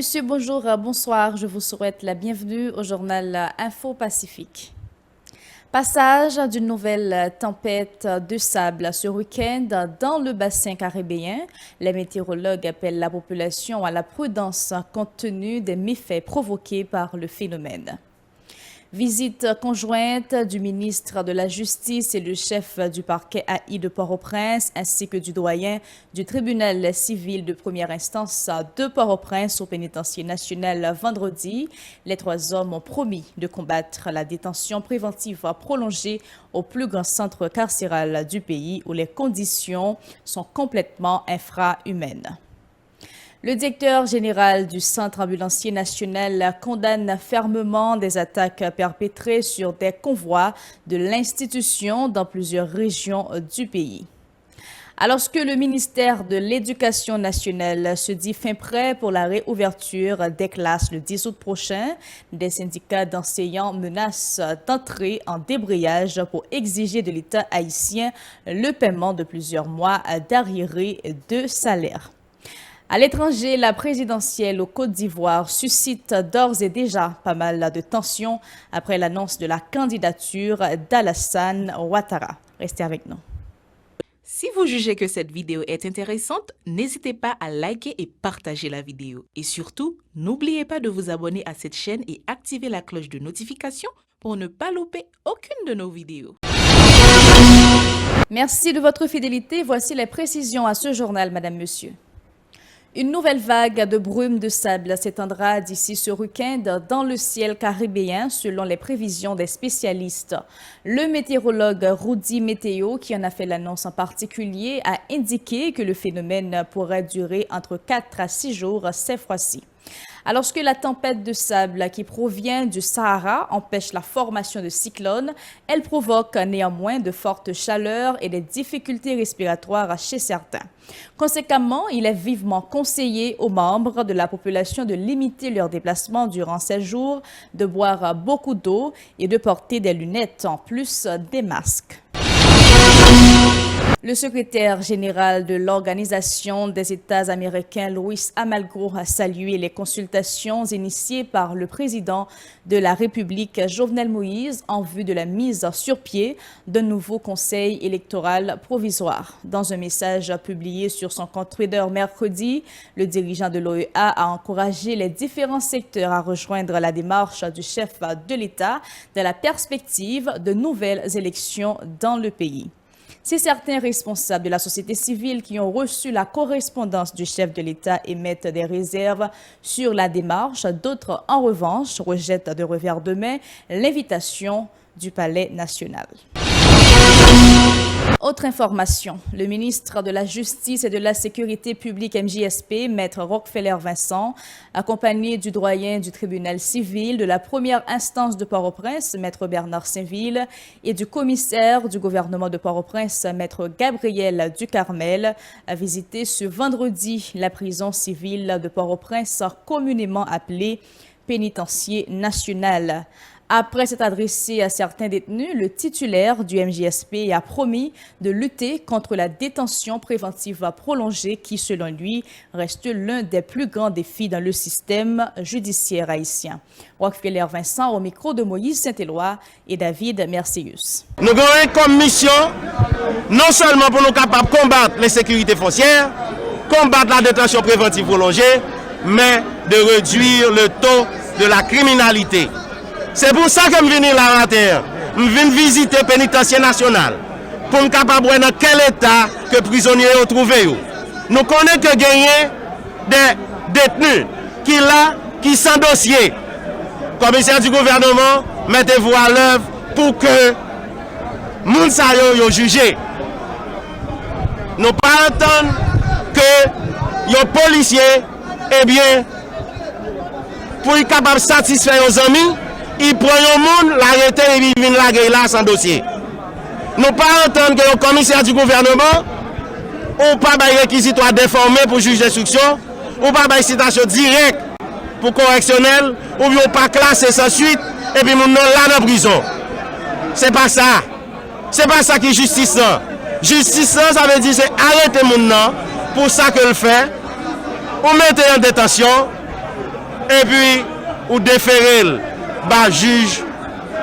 Monsieur, bonjour, bonsoir. Je vous souhaite la bienvenue au journal Info Pacifique. Passage d'une nouvelle tempête de sable ce week-end dans le bassin caribéen. Les météorologues appellent la population à la prudence compte tenu des méfaits provoqués par le phénomène. Visite conjointe du ministre de la Justice et le chef du parquet AI de Port-au-Prince ainsi que du doyen du tribunal civil de première instance de Port-au-Prince au pénitencier national vendredi. Les trois hommes ont promis de combattre la détention préventive prolongée au plus grand centre carcéral du pays où les conditions sont complètement infrahumaines. Le directeur général du Centre ambulancier national condamne fermement des attaques perpétrées sur des convois de l'institution dans plusieurs régions du pays. Alors que le ministère de l'Éducation nationale se dit fin prêt pour la réouverture des classes le 10 août prochain, des syndicats d'enseignants menacent d'entrer en débrayage pour exiger de l'État haïtien le paiement de plusieurs mois d'arriérés de salaire. À l'étranger, la présidentielle au Côte d'Ivoire suscite d'ores et déjà pas mal de tensions après l'annonce de la candidature d'Alassane Ouattara. Restez avec nous. Si vous jugez que cette vidéo est intéressante, n'hésitez pas à liker et partager la vidéo. Et surtout, n'oubliez pas de vous abonner à cette chaîne et activer la cloche de notification pour ne pas louper aucune de nos vidéos. Merci de votre fidélité. Voici les précisions à ce journal, Madame, Monsieur. Une nouvelle vague de brume de sable s'étendra d'ici ce week-end dans le ciel caribéen selon les prévisions des spécialistes. Le météorologue Rudy Météo, qui en a fait l'annonce en particulier, a indiqué que le phénomène pourrait durer entre 4 à 6 jours cette fois-ci. Alors que la tempête de sable qui provient du Sahara empêche la formation de cyclones, elle provoque néanmoins de fortes chaleurs et des difficultés respiratoires chez certains. Conséquemment, il est vivement conseillé aux membres de la population de limiter leurs déplacements durant ces jours, de boire beaucoup d'eau et de porter des lunettes en plus des masques. Le secrétaire général de l'Organisation des États américains, Luis Amalgro, a salué les consultations initiées par le président de la République, Jovenel Moïse, en vue de la mise sur pied d'un nouveau conseil électoral provisoire. Dans un message publié sur son compte Twitter mercredi, le dirigeant de l'OEA a encouragé les différents secteurs à rejoindre la démarche du chef de l'État dans la perspective de nouvelles élections dans le pays. Si certains responsables de la société civile qui ont reçu la correspondance du chef de l'État émettent des réserves sur la démarche, d'autres, en revanche, rejettent de revers de main l'invitation du Palais national. Autre information, le ministre de la Justice et de la Sécurité publique MJSP, Maître Rockefeller Vincent, accompagné du doyen du tribunal civil de la première instance de Port-au-Prince, Maître Bernard Saint-Ville, et du commissaire du gouvernement de Port-au-Prince, Maître Gabriel Ducarmel, a visité ce vendredi la prison civile de Port-au-Prince, communément appelée pénitencier national. Après s'être adressé à certains détenus, le titulaire du MJSP a promis de lutter contre la détention préventive prolongée qui, selon lui, reste l'un des plus grands défis dans le système judiciaire haïtien. Rockefeller Vincent au micro de Moïse Saint-Éloi et David Mercius. Nous avons comme mission, non seulement pour nous capables de combattre l'insécurité foncière, combattre la détention préventive prolongée, mais de réduire le taux de la criminalité. C'est pour ça que je viens là à terre. Je viens visiter le pénitencier national pour nous capable de voir dans quel état que les prisonniers ont trouvé. Nous connaissons que gagner des détenus qui sont dossier. Le commissaire du gouvernement, mettez-vous à l'œuvre pour que les gens soient jugés. Nous ne pas attendre que les policiers, eh bien, pour être capable de satisfaire nos amis, ils prennent un monde, l'arrêter et ils viennent la là sans dossier. Nous ne pas entendre que le commissaire du gouvernement ou pas de réquisitoire déformé pour juge d'instruction, ou pas de citation directe pour correctionnel, ou bien pas classé sans suite, et puis nous là dans la prison. C'est pas ça. C'est pas ça qui est justice. Justice, ça veut dire c'est arrêter mon nom pour ça que le fait, ou mettre en détention, et puis ou déférer bah juge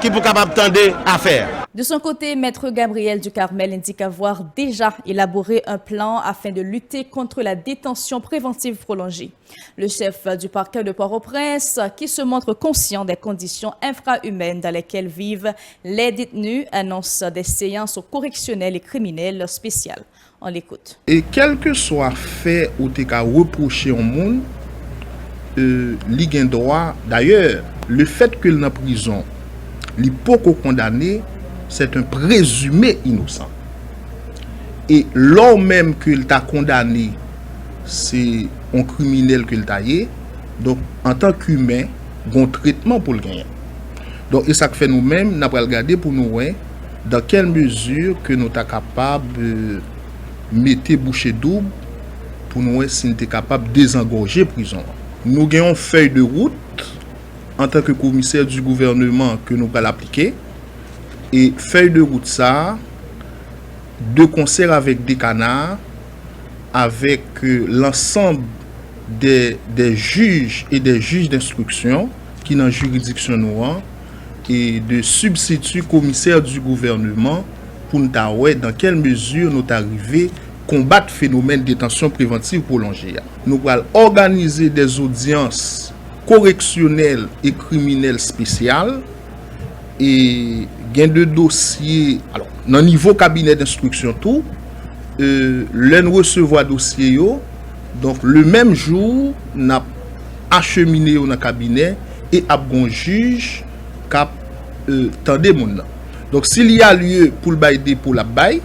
qui pour capable tendre affaire. De son côté, Maître Gabriel Ducarmel indique avoir déjà élaboré un plan afin de lutter contre la détention préventive prolongée. Le chef du parquet de Port-au-Prince, qui se montre conscient des conditions infrahumaines dans lesquelles vivent les détenus, annonce des séances correctionnelles et criminelles spéciales. On l'écoute. Et quel que soit fait ou te ka reprocher au monde, li gen droit. D'ailleurs, le fait que dans prison, li poko condamné, c'est un présumé innocent. Et lors même qu'il t'a condamné, c'est un criminel qu'il t'a yé. Donc, en tant qu'humain, bon traitement pour le gagner. Donc, et ça fait nous-mêmes, nous avons regardé pour nous, dans quelle mesure que nous sommes capables de mettre bouchée double pour nous, si nous sommes capables de désengorger la prison. Nous avons une feuille de route en tant que commissaire du gouvernement que nous allons appliquer. Et feuille de route ça, de concert avec des canards, avec l'ensemble des juges et des juges d'instruction qui dans la juridiction noire et de substitut commissaire du gouvernement pour nous voir dans quelle mesure nous arrivons à combattre le phénomène de détention préventive prolongée. Nous allons organiser des audiences correctionnelles et criminelles spéciales et gain de dossiers. Alors, dans le niveau cabinet d'instruction, tout, l'un recevoir dossier, donc le même jour, n'a acheminé dans le cabinet et a un juge qui a tendé mon nom. Donc, s'il y a lieu pour le bail pour la bail,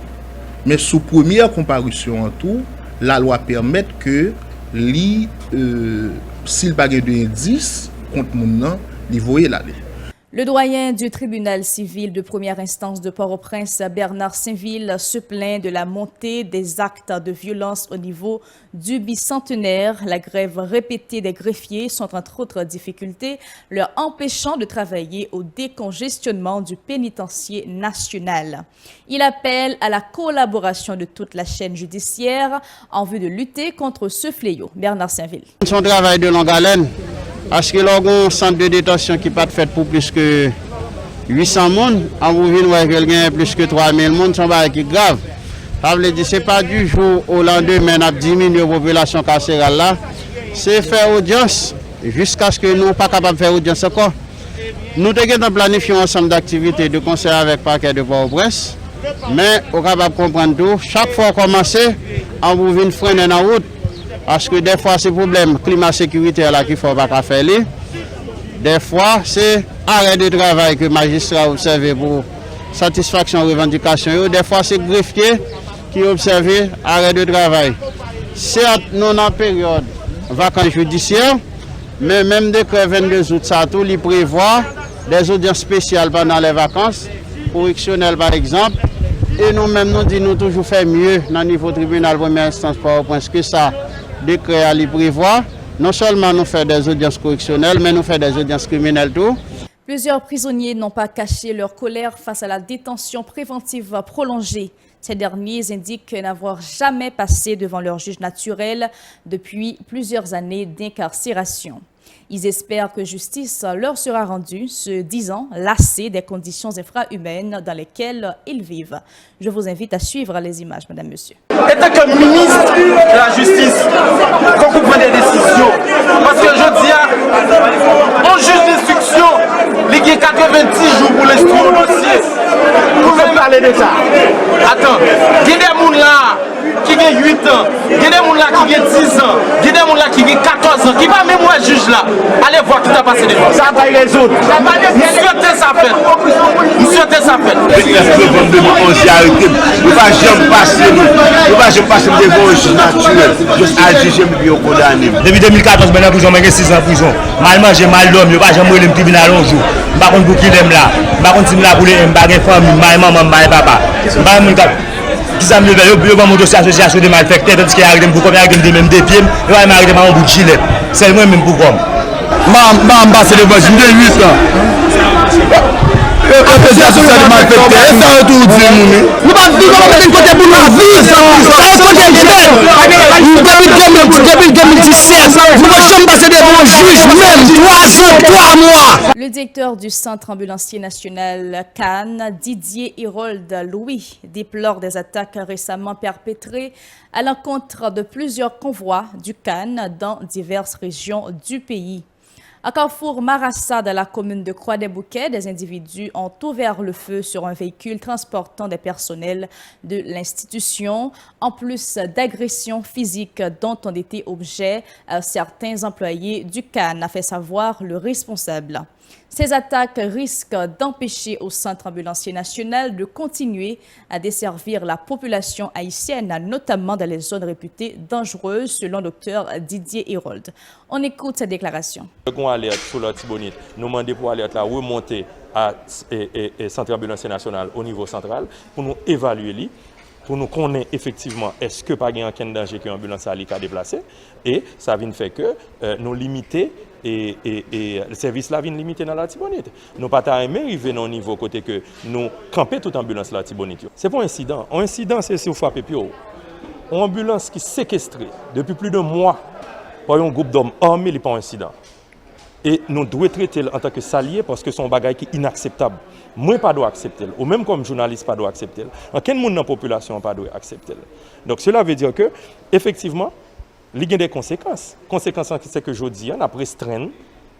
mais sous première comparution en tout, la loi permet que s'il n'y a pas d'indice contre mon nom, il voyait l'aller. Le doyen du tribunal civil de première instance de Port-au-Prince, Bernard Saint-Ville, se plaint de la montée des actes de violence au niveau du bicentenaire. La grève répétée des greffiers sont entre autres difficultés, leur empêchant de travailler au décongestionnement du pénitencier national. Il appelle à la collaboration de toute la chaîne judiciaire en vue de lutter contre ce fléau. Bernard Saint-Ville. Son travail de longue haleine. Parce que l'organe centre de détention qui n'est pas fait pour plus que 800 personnes, en Bouvine, il y a plus que 3000 personnes, c'est un qui est grave. Ça veut dire que ce n'est pas du jour au lendemain qu'on diminue la population carcérale là. C'est faire audience jusqu'à ce que nous ne soyons pas capables de faire audience encore. Nous avons planifié un ensemble d'activités de concert avec le parquet de Port-au-Prince, mais on est capable de comprendre tout. Chaque fois qu'on commence, on Bouvine freine en route. Parce que des fois, c'est le problème climat-sécurité là qu'il ne faut pas faire. Des fois, c'est arrêt de travail que le magistrat observe pour satisfaction aux revendications. Des fois, c'est le greffier qui observe arrêt de travail. C'est nous en période vacances judiciaires, mais même décret 22 août, ça tout, il prévoit des audiences spéciales pendant les vacances, correctionnelles par exemple. Et nous-mêmes, nous disons toujours faire mieux dans le niveau tribunal première instance Port-au-Prince que ça. Décret à l'y prévoir, non seulement nous faisons des audiences correctionnelles, mais nous faisons des audiences criminelles tout. Plusieurs prisonniers n'ont pas caché leur colère face à la détention préventive prolongée. Ces derniers indiquent n'avoir jamais passé devant leur juge naturel depuis plusieurs années d'incarcération. Ils espèrent que justice leur sera rendue, se disant lassés des conditions infrahumaines dans lesquelles ils vivent. Je vous invite à suivre les images, madame, monsieur. Étant que ministre de la Justice, quand vous prenez des décisions, parce que je dis à un juge d'instruction, il y a 90 jours pour l'instruire le dossier. Vous pouvez parler de ça. Attends, il y a des gens là qui ont 8 ans, il y a des gens là qui ont 10 ans, il y a des gens là qui ont 14 ans, qui va même moi juge là. Allez voir qui t'a passé devant. Ça va résoudre. Vous souhaitez ça fait. Vous souhaitez ça fait. Nous ne pas jamais passer devant un juge naturel, juste à juger mieux condamné. Depuis 2014, je suis en prison, je suis 6 ans en prison. Mal mangé, mal dormi, je ne vais jamais aller au tribunal un jour. Je ne vais pas pour qui l'aime là. Je ne vais pas continuer là pour les famille, ma maman, ma papa. Qui ça me fait, je vais mon dossier association de malfaiteurs, tandis qu'il y a des pour combien de même des pieds, je vais m'arrêter par un bout de gilet. C'est moi même pour comme. Je suis passé devant, j'ai 8 ans. Nous pas vivre comme un côté pour nous vivre. Depuis 2017, nous sommes passés devant juge même 3 ans, 3 mois. Le directeur du Centre ambulancier national Cannes, Didier Hérold Louis, déplore des attaques récemment perpétrées à l'encontre de plusieurs convois du Cannes dans diverses régions du pays. À Carrefour Marassa, dans la commune de Croix-des-Bouquets, des individus ont ouvert le feu sur un véhicule transportant des personnels de l'institution, en plus d'agressions physiques dont ont été objets certains employés du Cannes, a fait savoir le responsable. Ces attaques risquent d'empêcher au Centre ambulancier national de continuer à desservir la population haïtienne, notamment dans les zones réputées dangereuses, selon Dr Didier Hérold. On écoute sa déclaration. Nous alerte sur la Tibonite, nous demandons pour alerte la remonter à Centre ambulancier national au niveau central pour nous évaluer, pour nous connaître effectivement est-ce que pas il y a un danger que l'ambulance a déplacé et ça vient faire que nous limiter et le service là vient limiter dans la Tibonite. Nous pas arriver au niveau côté que nous camper toute ambulance la Tibonite. C'est pas un incident. Un incident c'est si vous frappez pio. Une ambulance qui est séquestrée depuis plus de mois par un groupe d'hommes armés, il n'est pas un incident. Et nous devons traiter en tant que salier parce que c'est un bagage qui est inacceptable. Moi, pas dois accepter, ou même comme journaliste, pas dois accepter. Aucun monde dans la population pas doit accepter. Donc cela veut dire que, effectivement, il y a des conséquences. Conséquences, c'est que je dis, on a restreint le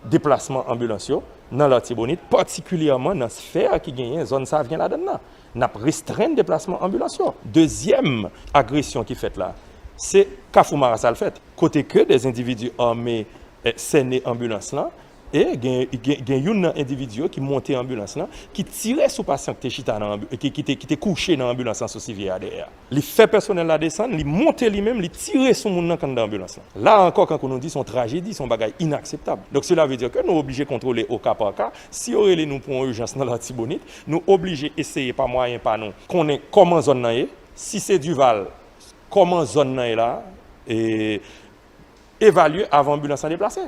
déplacement ambulancier dans la Tibonite, particulièrement dans la sphère qui gagne, zone ça vient là-dedans. On a restreint le déplacement ambulancier. Deuxième agression qui est faite là, c'est Carrefour Marassa le fait. Côté que des individus armés scéné ambulance là et il y a un individu qui montait ambulance là qui tirait sur patient qui était couché dans l'ambulance sans civière derrière. Il fait personnel la descendre, il montait lui-même, il tirait sur monde dans l'ambulance là. Là encore quand on nous dit son tragédie, son bagage inacceptable. Donc cela veut dire que nous obligés de contrôler au cas par cas. Si on nous pour urgence dans la Tibonite, nous obligés essayer par moyen par non connaître comment zone là est, si c'est Duval, comment zone là est là et évaluer avant l'ambulance à déplacer.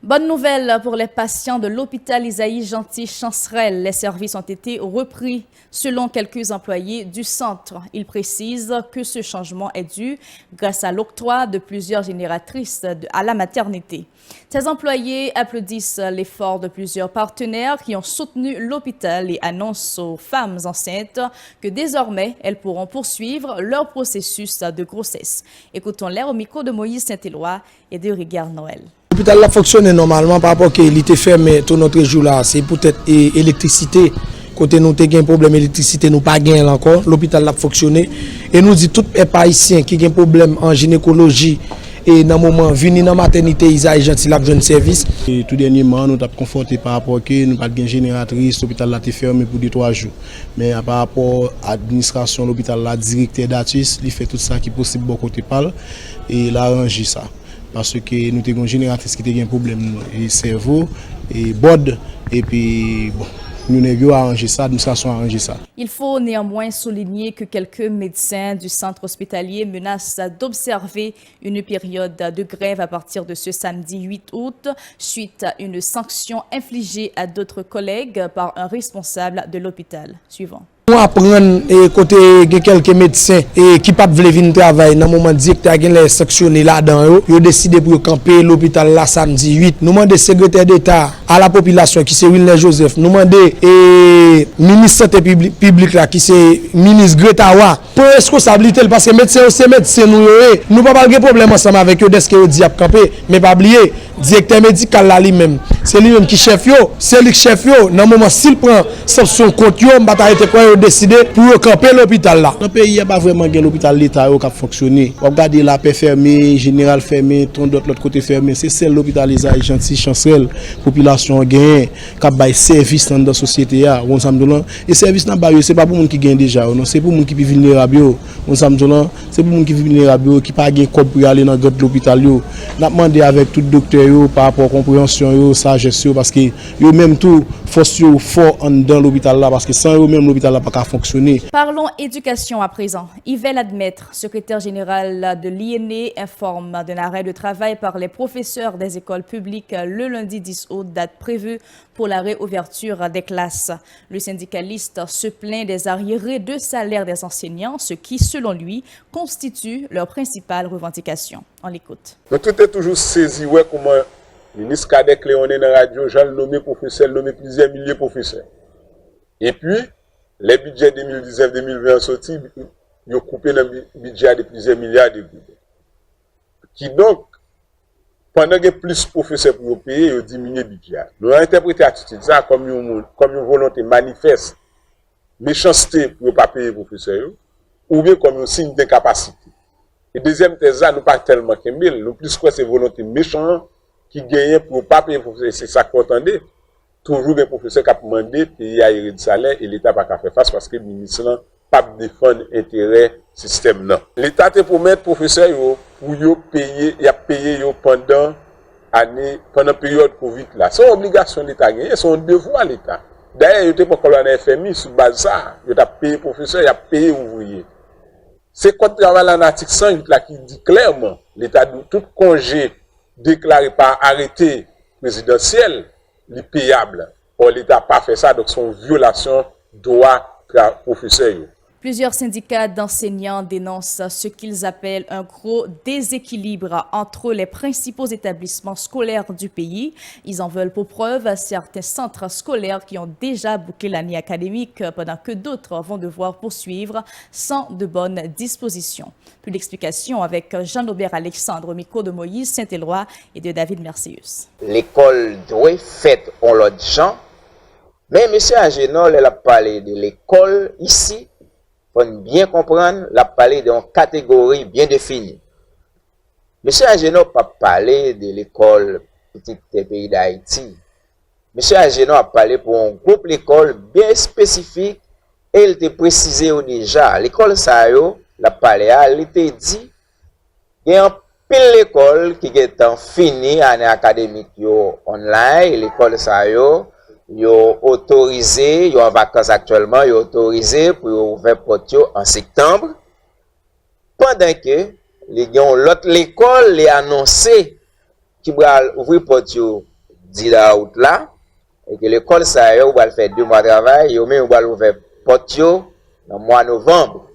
Bonne nouvelle pour les patients de l'hôpital Isaïe Gentil-Chancerelle. Les services ont été repris selon quelques employés du centre. Ils précisent que ce changement est dû grâce à l'octroi de plusieurs génératrices à la maternité. Ces employés applaudissent l'effort de plusieurs partenaires qui ont soutenu l'hôpital et annoncent aux femmes enceintes que désormais, elles pourront poursuivre leur processus de grossesse. Écoutons-les au micro de Moïse Saint-Éloi et de Rigard Noël. L'hôpital a fonctionné normalement par rapport à qu'il était fermé tout notre jour là. C'est peut-être électricité. Côté nous avons un problème d'électricité, nous pas gagné encore. L'hôpital a fonctionné. Et nous dit tout les Haïtiens qui ont un problème en gynécologie et dans le moment venir dans la maternité, ils ont gentil la jeune service. Et tout dernièrement, nous avons conforté par rapport à que nous n'avons pas de génératrice, l'hôpital a été fermé pour 2-3 jours. Mais par rapport à l'administration, l'hôpital a directeur d'artiste, il fait tout ça qui est possible de côté parle et il a arrangé ça. Parce que nous avons une génératrice qui a un problème de cerveau et bord et puis bon, nous avons arrangé ça, l'administration a arrangé ça. Il faut néanmoins souligner que quelques médecins du centre hospitalier menacent d'observer une période de grève à partir de ce samedi 8 août suite à une sanction infligée à d'autres collègues par un responsable de l'hôpital. Suivant. Nous apprenons côté quelques médecins qui ne veulent pas venir travailler dans le moment directeur qui les sanctionné là-dedans, ils ont décidé pour camper l'hôpital là samedi 8. Nous demandons secrétaire d'État à la population qui c'est Wilner Joseph. Nous demandons ministre de santé publique là qui c'est ministre Gretawa pour responsabilité parce que médecins c'est médecins nous pas pas de problème ensemble avec eux dès que dit à camper mais pas oublier directeur médical là lui-même. C'est lui-même qui chef yo, c'est lui chef yo dans le moment s'il prend sanction contre yo, m'pa arrêter quoi décidé pour camper l'hôpital là. Dans le pays, il n'y a pas vraiment de l'hôpital l'État qui a fonctionné. Regardez la paix fermée, général fermé, ton d'autre l'autre côté fermé. C'est celle l'hôpital Isaïe Gentil-Chancerelle, population gagne, qui a service dans la société. Et service n'a pas c'est pas pour les gens qui gagnent déjà, c'est pour les gens qui sont vulnérables. C'est pour les gens qui sont vulnérables, qui n'ont pas de corps pour aller dans l'hôpital. Nous demandé avec tout docteur yo, par rapport à la compréhension, yo, sagesse, yo, parce que yo même tout, force yo fort dans l'hôpital là, parce que sans eux même l'hôpital là pas fonctionner. Parlons éducation à présent. Yvel Admettre, secrétaire général de l'INE, informe d'un arrêt de travail par les professeurs des écoles publiques le lundi 10 août, date prévue pour la réouverture des classes. Le syndicaliste se plaint des arriérés de salaire des enseignants, ce qui, selon lui, constitue leur principale revendication. On l'écoute. Nous tout est toujours saisi, ouais, comment le ministre Kadek Léoné dans la radio, Jean nommé professeur, nommé plusieurs milliers de professeurs. Et puis, les budgets 2019-2020 sortis, ils ont coupé le budget de plusieurs milliards de gouttes. Qui donc, pendant que plus de professeurs pour payer, ils ont diminué le budget. Nous avons interprété ça comme une volonté manifeste, méchanceté pour ne pas payer les professeurs, ou bien comme un signe d'incapacité. Et deuxième thèse, nous pas tellement qu'aimer, nous plus quoi c'est volonté méchante qui gagne pour ne pas payer les professeurs. C'est ça qu'on entendait. Toujours des professeurs qui ont demandé de payer à de salaire et l'État n'a pas fait face parce que le ministre n'a pas défendre l'intérêt du système. L'État te promet professeurs pour payer, il a payé pendant la période Covid. C'est une obligation de l'État, c'est un devoir de l'État. D'ailleurs, il n'y a pas encore un FMI sur base de ça. Il a payé professeurs, il a payé ouvriers. C'est quand travail en article 108 là qui dit clairement l'État doit tout congé déclaré par arrêté présidentiel est payable. Or, l'État n'a pas fait ça, donc c'est une violation droit professeur. Plusieurs syndicats d'enseignants dénoncent ce qu'ils appellent un gros déséquilibre entre les principaux établissements scolaires du pays. Ils en veulent pour preuve certains centres scolaires qui ont déjà bouclé l'année académique pendant que d'autres vont devoir poursuivre sans de bonnes dispositions. Plus d'explications avec Jean-Aubert Alexandre, au micro de Moïse Saint-Éloi et de David Mercius. L'école doit faite en l'autre gens, mais M. Agénol, elle a parlé de l'école ici. Pour bien comprendre, la parler d'une catégorie bien définie. Monsieur Agénol n'a pas parlé de l'école petit pays d'Haïti. Monsieur Agénol a parlé pour un groupe d'école bien spécifique et il était précisé déjà. L'école ça yo, la parlé, elle était dit, il y a un pile l'école qui est en fini année académique yo online, l'école ça yo. Yo autorisé, yo en vacances actuellement, yo autorisé pour ouvrir porte en septembre. Pendant que l'autre l'école les annoncé qui va ouvrir porte 10 août là et que l'école ça yo va faire 2 mois de travail, yo même va ouvrir porte dans mois novembre.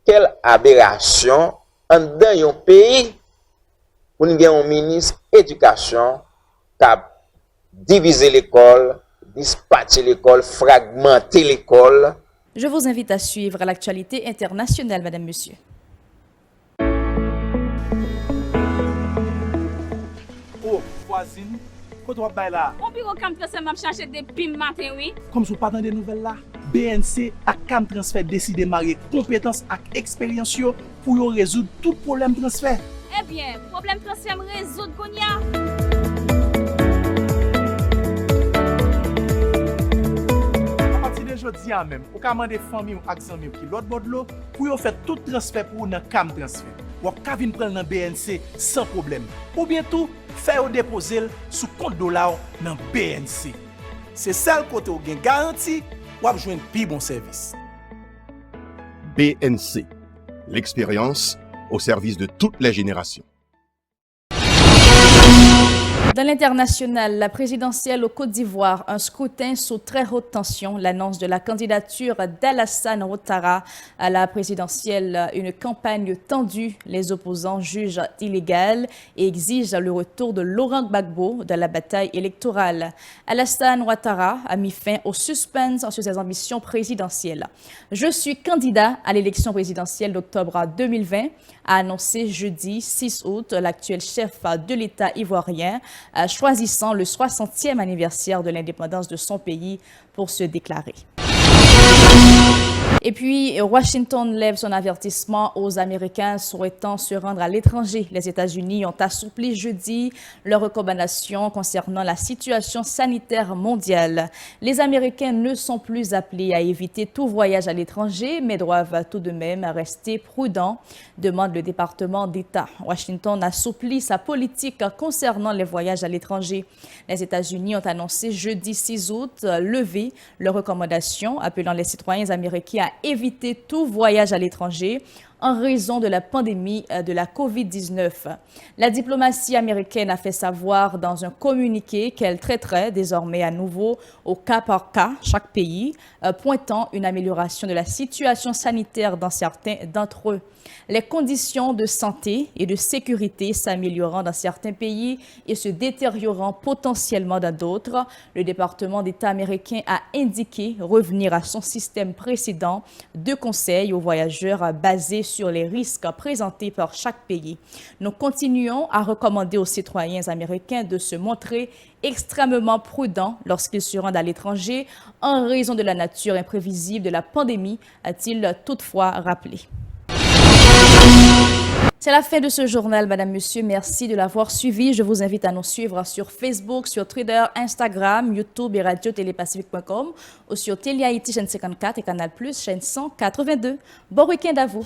Quelle aberration en dans un pays où nous avons un ministre éducation cap diviser l'école, dispatcher l'école, fragmenter l'école. Je vous invite à suivre l'actualité internationale, Madame, Monsieur. Oh, voisine, quand on va là? On peut comme transfert m'a chercher depuis matin, oui. Comme si vous pas dans des nouvelles là, BNC a Cam Transfert décidé de marier compétences et expérience pour résoudre tout problème transfert. Eh bien, problème transfert me résoudre Konya. Je dis même, au cas des familles ou amis qui l'autre bord de l'eau, pour faire tout transfert pour un Cam Transfert. Ou ka vin prendre dans BNC sans problème. Ou bien tout, faire déposer sous compte dollar dans BNC. C'est ça le côté où gain garantie ou a besoin de plus bon service. BNC, l'expérience au service de toutes les générations. Dans l'international, la présidentielle au Côte d'Ivoire, un scrutin sous très haute tension, l'annonce de la candidature d'Alassane Ouattara à la présidentielle, une campagne tendue. Les opposants jugent illégale et exigent le retour de Laurent Gbagbo de la bataille électorale. Alassane Ouattara a mis fin au suspense sur ses ambitions présidentielles. Je suis candidat à l'élection présidentielle d'octobre 2020, a annoncé jeudi 6 août l'actuel chef de l'État ivoirien, choisissant le 60e anniversaire de l'indépendance de son pays pour se déclarer. Et puis, Washington lève son avertissement aux Américains souhaitant se rendre à l'étranger. Les États-Unis ont assoupli jeudi leurs recommandations concernant la situation sanitaire mondiale. Les Américains ne sont plus appelés à éviter tout voyage à l'étranger, mais doivent tout de même rester prudents, demande le département d'État. Washington assouplit sa politique concernant les voyages à l'étranger. Les États-Unis ont annoncé jeudi 6 août lever leurs recommandations, appelant les citoyens américains à éviter tout voyage à l'étranger en raison de la pandémie de la COVID-19. La diplomatie américaine a fait savoir dans un communiqué qu'elle traiterait désormais à nouveau au cas par cas chaque pays, pointant une amélioration de la situation sanitaire dans certains d'entre eux. Les conditions de santé et de sécurité s'améliorant dans certains pays et se détériorant potentiellement dans d'autres, le département d'État américain a indiqué revenir à son système précédent de conseils aux voyageurs basés sur les risques présentés par chaque pays. Nous continuons à recommander aux citoyens américains de se montrer extrêmement prudents lorsqu'ils se rendent à l'étranger en raison de la nature imprévisible de la pandémie, a-t-il toutefois rappelé. C'est la fin de ce journal, Madame, Monsieur. Merci de l'avoir suivi. Je vous invite à nous suivre sur Facebook, sur Twitter, Instagram, YouTube et radio-télépacifique.com ou sur Télé Haïti, chaîne 54 et Canal+, chaîne 182. Bon week-end à vous.